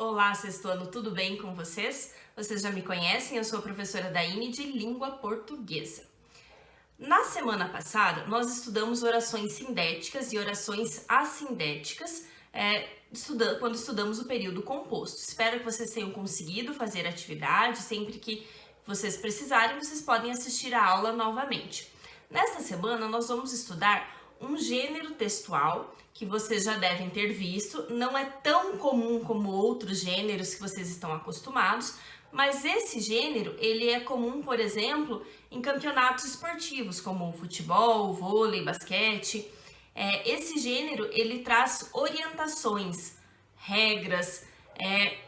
Olá, sexto ano, tudo bem com vocês? Vocês já me conhecem, eu sou a professora Daine de Língua Portuguesa. Na semana passada, nós estudamos orações sindéticas e orações assindéticas quando estudamos o período composto. Espero que vocês tenham conseguido fazer a atividade. Sempre que vocês precisarem, vocês podem assistir a aula novamente. Nesta semana, nós vamos estudar um gênero textual que vocês já devem ter visto. Não é tão comum como outros gêneros que vocês estão acostumados, mas esse gênero, ele é comum, por exemplo, em campeonatos esportivos, como futebol, vôlei, basquete. Esse gênero, ele traz orientações, regras,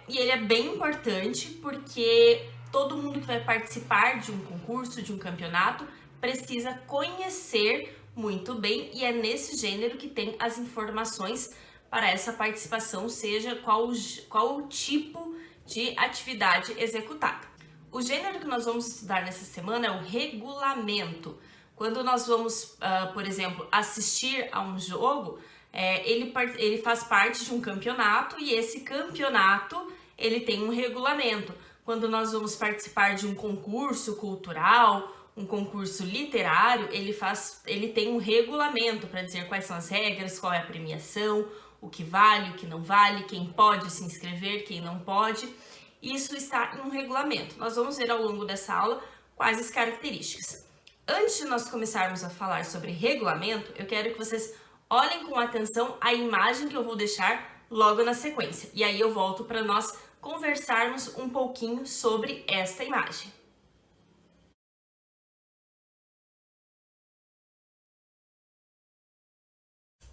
e ele é bem importante porque todo mundo que vai participar de um concurso, de um campeonato, precisa conhecer muito bem, e é nesse gênero que tem as informações para essa participação, seja qual o tipo de atividade executada. O gênero que nós vamos estudar nessa semana é o regulamento. Quando nós vamos, por exemplo, assistir a um jogo, ele faz parte de um campeonato e esse campeonato ele tem um regulamento. Quando nós vamos participar de um concurso cultural, um concurso literário, ele tem um regulamento para dizer quais são as regras, qual é a premiação, o que vale, o que não vale, quem pode se inscrever, quem não pode. Isso está em um regulamento. Nós vamos ver ao longo dessa aula quais as características. Antes de nós começarmos a falar sobre regulamento, eu quero que vocês olhem com atenção a imagem que eu vou deixar logo na sequência. E aí eu volto para nós conversarmos um pouquinho sobre esta imagem.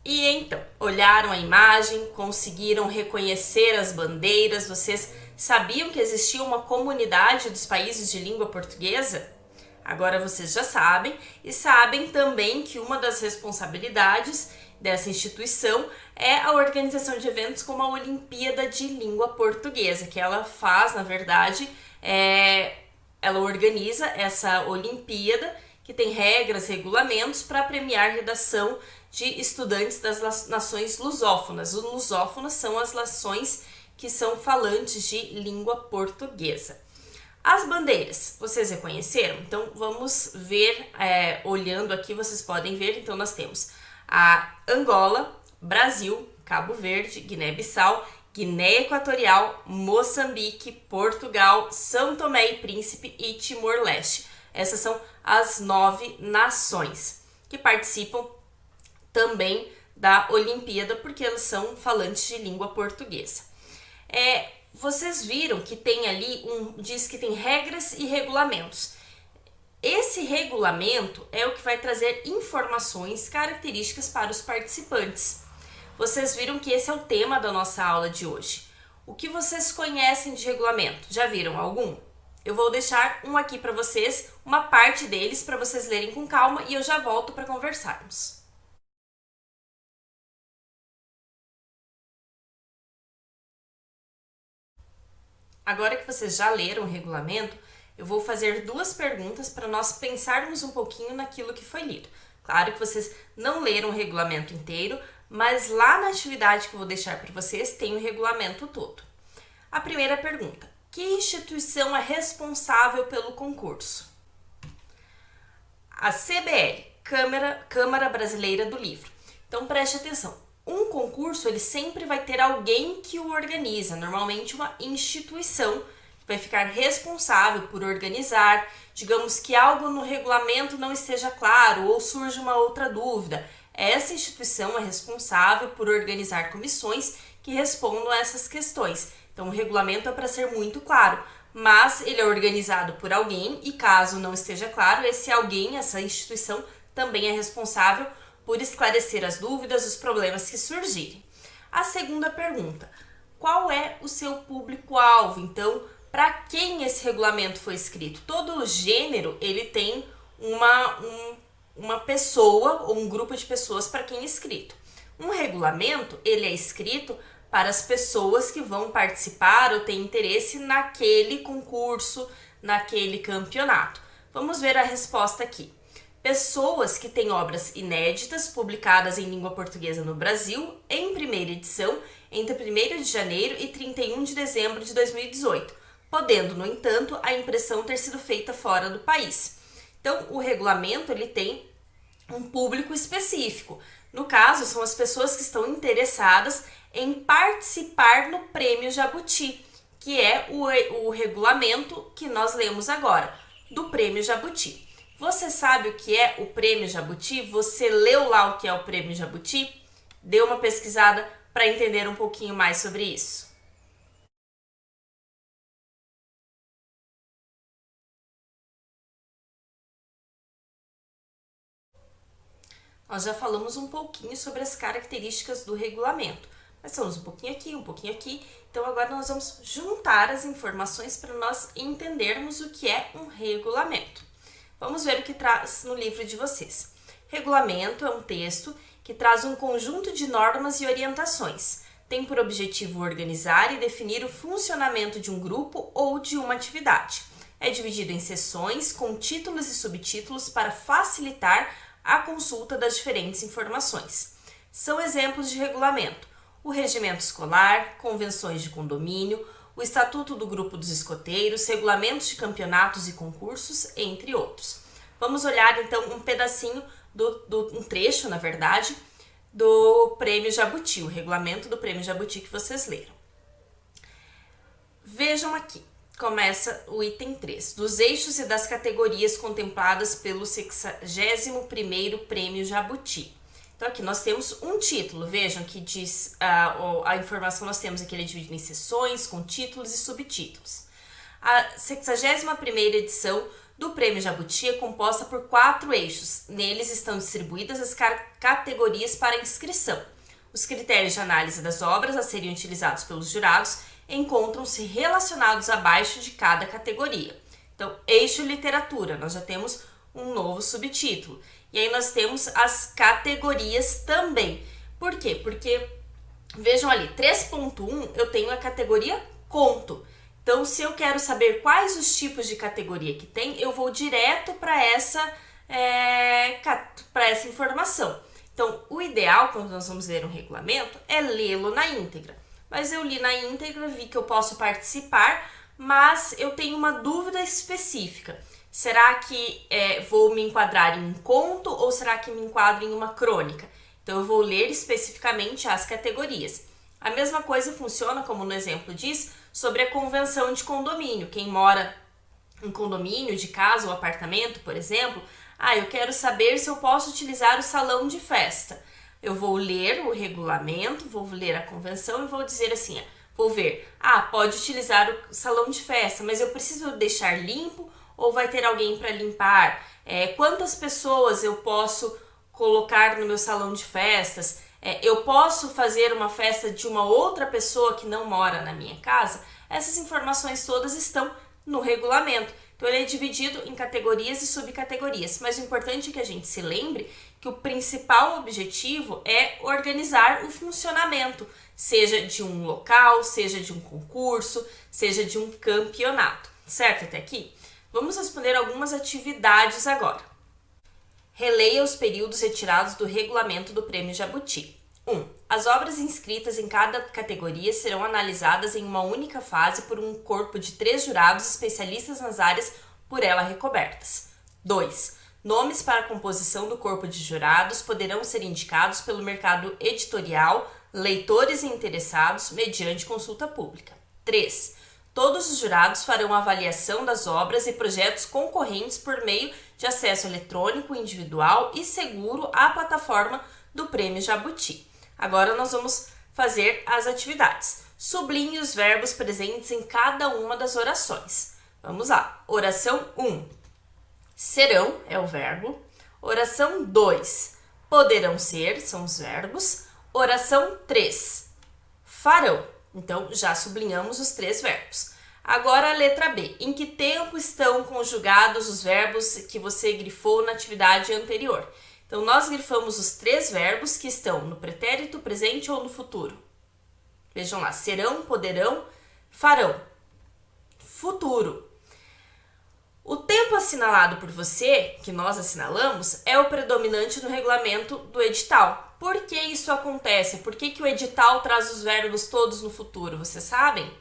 E então, olharam a imagem, conseguiram reconhecer as bandeiras? Vocês sabiam que existia uma comunidade dos países de língua portuguesa? Agora vocês já sabem, e sabem também que uma das responsabilidades dessa instituição é a organização de eventos como a Olimpíada de Língua Portuguesa, que ela faz, na verdade, ela organiza essa Olimpíada, que tem regras, regulamentos para premiar redação de estudantes das nações lusófonas. Os lusófonas são as nações que são falantes de língua portuguesa. As bandeiras, vocês reconheceram? Então, vamos ver, olhando aqui, vocês podem ver. Então, nós temos a Angola, Brasil, Cabo Verde, Guiné-Bissau, Guiné Equatorial, Moçambique, Portugal, São Tomé e Príncipe e Timor-Leste. Essas são as 9 nações que participam também da Olimpíada, porque elas são falantes de língua portuguesa. Vocês viram que tem ali, diz que tem regras e regulamentos. Esse regulamento é o que vai trazer informações, características para os participantes. Vocês viram que esse é o tema da nossa aula de hoje. O que vocês conhecem de regulamento? Já viram algum? Eu vou deixar um aqui para vocês, uma parte deles, para vocês lerem com calma, e eu já volto para conversarmos. Agora que vocês já leram o regulamento, eu vou fazer 2 perguntas para nós pensarmos um pouquinho naquilo que foi lido. Claro que vocês não leram o regulamento inteiro, mas lá na atividade que eu vou deixar para vocês tem o regulamento todo. A primeira pergunta: que instituição é responsável pelo concurso? A CBL, Câmara Brasileira do Livro. Então preste atenção. Um concurso, ele sempre vai ter alguém que o organiza, normalmente uma instituição que vai ficar responsável por organizar. Digamos que algo no regulamento não esteja claro ou surge uma outra dúvida. Essa instituição é responsável por organizar comissões que respondam a essas questões. Então, o regulamento é para ser muito claro, mas ele é organizado por alguém e, caso não esteja claro, esse alguém, essa instituição, também é responsável por esclarecer as dúvidas, os problemas que surgirem. A segunda pergunta: qual é o seu público-alvo? Então, para quem esse regulamento foi escrito? Todo gênero, ele tem uma pessoa ou um grupo de pessoas para quem é escrito. Um regulamento, ele é escrito para as pessoas que vão participar ou têm interesse naquele concurso, naquele campeonato. Vamos ver a resposta aqui. Pessoas que têm obras inéditas publicadas em língua portuguesa no Brasil em primeira edição entre 1º de janeiro e 31 de dezembro de 2018, podendo, no entanto, a impressão ter sido feita fora do país. Então, o regulamento ele tem um público específico. No caso, são as pessoas que estão interessadas em participar no Prêmio Jabuti, que é o regulamento que nós lemos agora, do Prêmio Jabuti. Você sabe o que é o Prêmio Jabuti? Você leu lá o que é o Prêmio Jabuti? Dê uma pesquisada para entender um pouquinho mais sobre isso. Nós já falamos um pouquinho sobre as características do regulamento. Nós falamos um pouquinho aqui. Então, agora nós vamos juntar as informações para nós entendermos o que é um regulamento. Vamos ver o que traz no livro de vocês. Regulamento é um texto que traz um conjunto de normas e orientações. Tem por objetivo organizar e definir o funcionamento de um grupo ou de uma atividade. É dividido em seções com títulos e subtítulos para facilitar a consulta das diferentes informações. São exemplos de regulamento: o regimento escolar, convenções de condomínio, o estatuto do grupo dos escoteiros, regulamentos de campeonatos e concursos, entre outros. Vamos olhar então um pedacinho, um trecho, na verdade, do Prêmio Jabuti, o regulamento do Prêmio Jabuti que vocês leram. Vejam aqui. Começa o item 3, dos eixos e das categorias contempladas pelo 61º Prêmio Jabuti. Então, aqui nós temos um título, vejam que diz, a informação nós temos aqui, ele é dividido em seções, com títulos e subtítulos. A 61ª edição do Prêmio Jabuti é composta por 4 eixos. Neles estão distribuídas as categorias para inscrição. Os critérios de análise das obras a serem utilizados pelos jurados encontram-se relacionados abaixo de cada categoria. Então, eixo literatura, nós já temos um novo subtítulo. E aí nós temos as categorias também. Por quê? Porque, vejam ali, 3.1 eu tenho a categoria conto. Então, se eu quero saber quais os tipos de categoria que tem, eu vou direto para essa informação. Então, o ideal, quando nós vamos ler um regulamento, é lê-lo na íntegra. Mas eu li na íntegra, vi que eu posso participar, mas eu tenho uma dúvida específica. Será que vou me enquadrar em um conto ou será que me enquadro em uma crônica? Então, eu vou ler especificamente as categorias. A mesma coisa funciona, como no exemplo diz, sobre a convenção de condomínio. Quem mora em condomínio, de casa ou apartamento, por exemplo, eu quero saber se eu posso utilizar o salão de festa. Eu vou ler o regulamento, vou ler a convenção e vou dizer assim, vou ver, pode utilizar o salão de festa, mas eu preciso deixar limpo ou vai ter alguém para limpar? Quantas pessoas eu posso colocar no meu salão de festas? Eu posso fazer uma festa de uma outra pessoa que não mora na minha casa? Essas informações todas estão no regulamento. Então, ele é dividido em categorias e subcategorias, mas o importante é que a gente se lembre que o principal objetivo é organizar o funcionamento, seja de um local, seja de um concurso, seja de um campeonato, certo até aqui? Vamos responder algumas atividades agora. Releia os períodos retirados do regulamento do Prêmio Jabuti. 1. As obras inscritas em cada categoria serão analisadas em uma única fase por um corpo de 3 jurados especialistas nas áreas por ela recobertas. 2. Nomes para a composição do corpo de jurados poderão ser indicados pelo mercado editorial, leitores e interessados, mediante consulta pública. 3. Todos os jurados farão avaliação das obras e projetos concorrentes por meio de acesso eletrônico, individual e seguro à plataforma do Prêmio Jabuti. Agora nós vamos fazer as atividades. Sublinhe os verbos presentes em cada uma das orações. Vamos lá. Oração 1. Serão é o verbo. Oração 2. Poderão ser são os verbos. Oração 3. Farão. Então, já sublinhamos os 3 verbos. Agora a letra B. Em que tempo estão conjugados os verbos que você grifou na atividade anterior? Então, nós grifamos os 3 verbos que estão no pretérito, presente ou no futuro. Vejam lá, serão, poderão, farão. Futuro. O tempo assinalado por você, que nós assinalamos, é o predominante no regulamento do edital. Por que isso acontece? Por que o edital traz os verbos todos no futuro? Vocês sabem?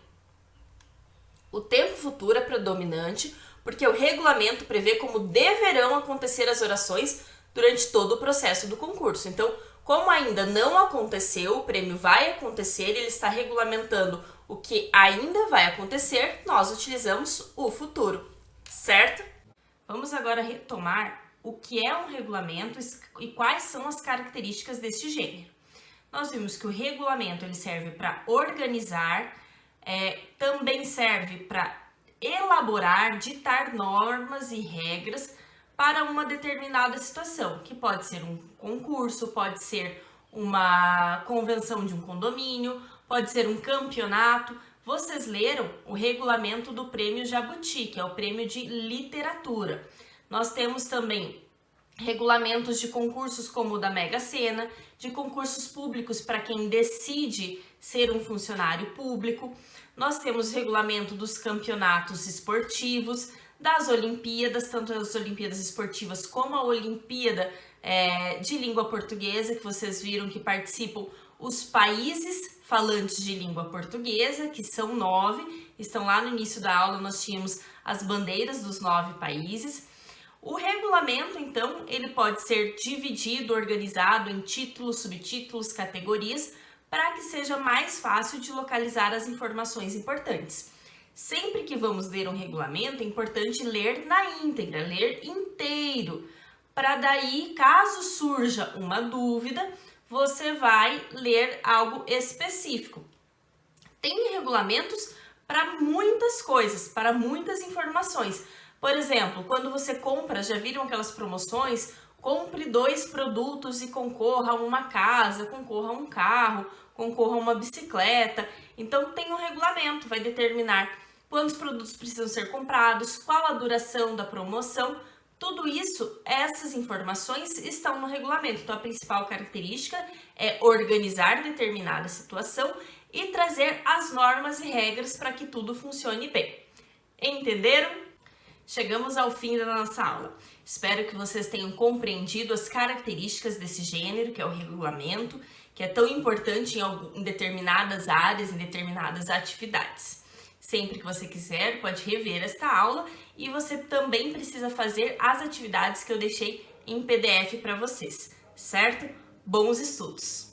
O tempo futuro é predominante porque o regulamento prevê como deverão acontecer as orações durante todo o processo do concurso. Então, como ainda não aconteceu, o prêmio vai acontecer, ele está regulamentando o que ainda vai acontecer, nós utilizamos o futuro, certo? Vamos agora retomar o que é um regulamento e quais são as características deste gênero. Nós vimos que o regulamento ele serve para organizar, também serve para elaborar, ditar normas e regras para uma determinada situação, que pode ser um concurso, pode ser uma convenção de um condomínio, pode ser um campeonato. Vocês leram o regulamento do Prêmio Jabuti, que é o prêmio de literatura. Nós temos também regulamentos de concursos como o da Mega Sena, de concursos públicos para quem decide ser um funcionário público. Nós temos regulamento dos campeonatos esportivos, das Olimpíadas, tanto as Olimpíadas esportivas como a Olimpíada de língua portuguesa, que vocês viram que participam os países falantes de língua portuguesa, que são 9, estão lá no início da aula, nós tínhamos as bandeiras dos 9 países. O regulamento, então, ele pode ser dividido, organizado em títulos, subtítulos, categorias, para que seja mais fácil de localizar as informações importantes. Sempre que vamos ler um regulamento, é importante ler na íntegra, ler inteiro, para daí, caso surja uma dúvida, você vai ler algo específico. Tem regulamentos para muitas coisas, para muitas informações. Por exemplo, quando você compra, já viram aquelas promoções? Compre 2 produtos e concorra a uma casa, concorra a um carro, concorra a uma bicicleta. Então tem um regulamento, vai determinar quantos produtos precisam ser comprados, qual a duração da promoção. Tudo isso, essas informações estão no regulamento. Então a principal característica é organizar determinada situação e trazer as normas e regras para que tudo funcione bem. Entenderam? Chegamos ao fim da nossa aula. Espero que vocês tenham compreendido as características desse gênero, que é o regulamento, que é tão importante em determinadas áreas, em determinadas atividades. Sempre que você quiser, pode rever esta aula e você também precisa fazer as atividades que eu deixei em PDF para vocês, certo? Bons estudos!